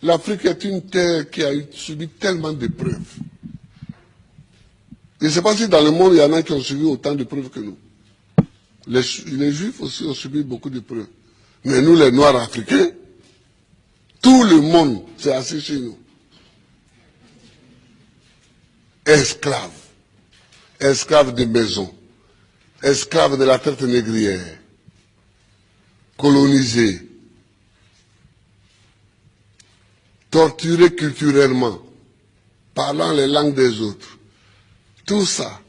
L'Afrique est une terre qui a subi tellement d'épreuves. Je ne sais pas si dans le monde, il y en a qui ont subi autant d'épreuves que nous. Les Juifs aussi ont subi beaucoup d'épreuves. Mais nous, les Noirs africains, tout le monde s'est assis chez nous. Esclaves. Esclaves de maison. Esclaves de la traite négrière. Colonisés. Torturés culturellement. Parlant les langues des autres. Tout ça.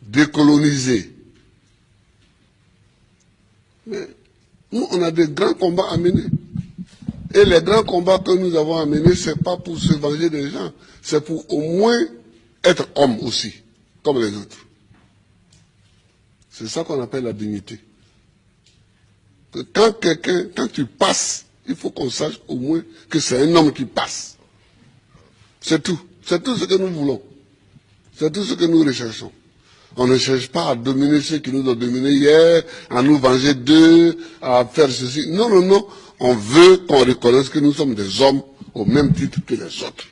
Décolonisés. Mais nous, on a des grands combats à mener. Et les grands combats que nous avons à mener, ce n'est pas pour se venger des gens, c'est pour au moins être homme aussi, comme les autres. C'est ça qu'on appelle la dignité. Que quand tu passes, il faut qu'on sache au moins que c'est un homme qui passe. C'est tout. C'est tout ce que nous voulons. C'est tout ce que nous recherchons. On ne cherche pas à dominer ceux qui nous ont dominés hier, à nous venger d'eux, à faire ceci. Non, non, non. On veut qu'on reconnaisse que nous sommes des hommes au même titre que les autres.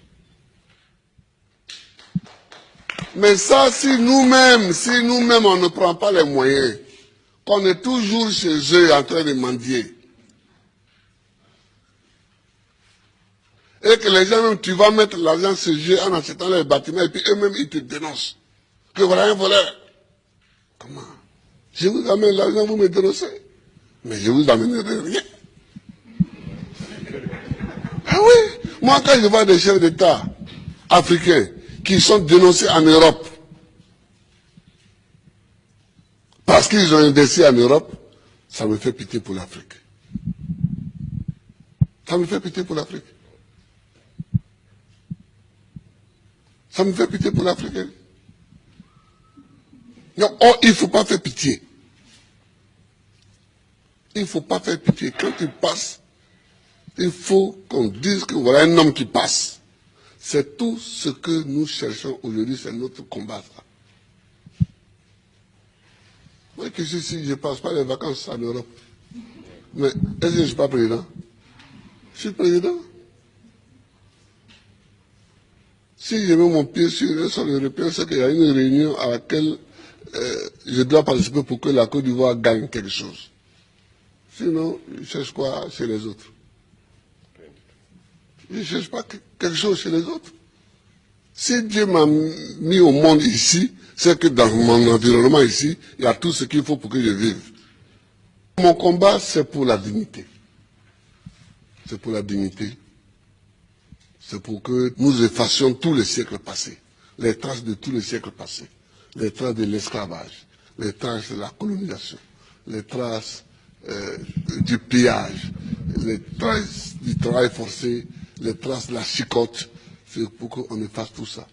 Mais ça, si nous-mêmes, on ne prend pas les moyens, qu'on est toujours chez eux en train de mendier, et que les gens, même, tu vas mettre l'argent chez eux en achetant les bâtiments, et puis eux-mêmes, ils te dénoncent. Que voilà un voleur. Comment? Je vous amène l'argent, vous me dénoncez. Mais je vous amènerai rien. Ah oui, moi quand je vois des chefs d'État africains qui sont dénoncés en Europe, parce qu'ils ont investi en Europe, ça me fait pitié pour l'Afrique. Ça me fait pitié pour l'Afrique. Ça me fait pitié pour l'Afrique. Non, oh, il ne faut pas faire pitié. Il ne faut pas faire pitié. Quand tu passes, il faut qu'on dise que voilà un homme qui passe. C'est tout ce que nous cherchons aujourd'hui, c'est notre combat. Ça. Moi qui suis ici, je ne passe pas les vacances en Europe. Mais est-ce que je ne suis pas président? Je suis président. Si je mets mon pied sur le sol européen, c'est qu'il y a une réunion à laquelle je dois participer pour que la Côte d'Ivoire gagne quelque chose. Sinon, je cherche quoi chez les autres? Je ne cherche pas quelque chose chez les autres. Si Dieu m'a mis au monde ici, c'est que dans mon environnement ici, il y a tout ce qu'il faut pour que je vive. Mon combat, c'est pour la dignité. C'est pour la dignité. C'est pour que nous effacions tous les siècles passés, les traces de tous les siècles passés, les traces de l'esclavage, les traces de la colonisation, les traces du pillage, les traces du travail forcé, les traces de la chicote. C'est pour qu'on efface tout ça.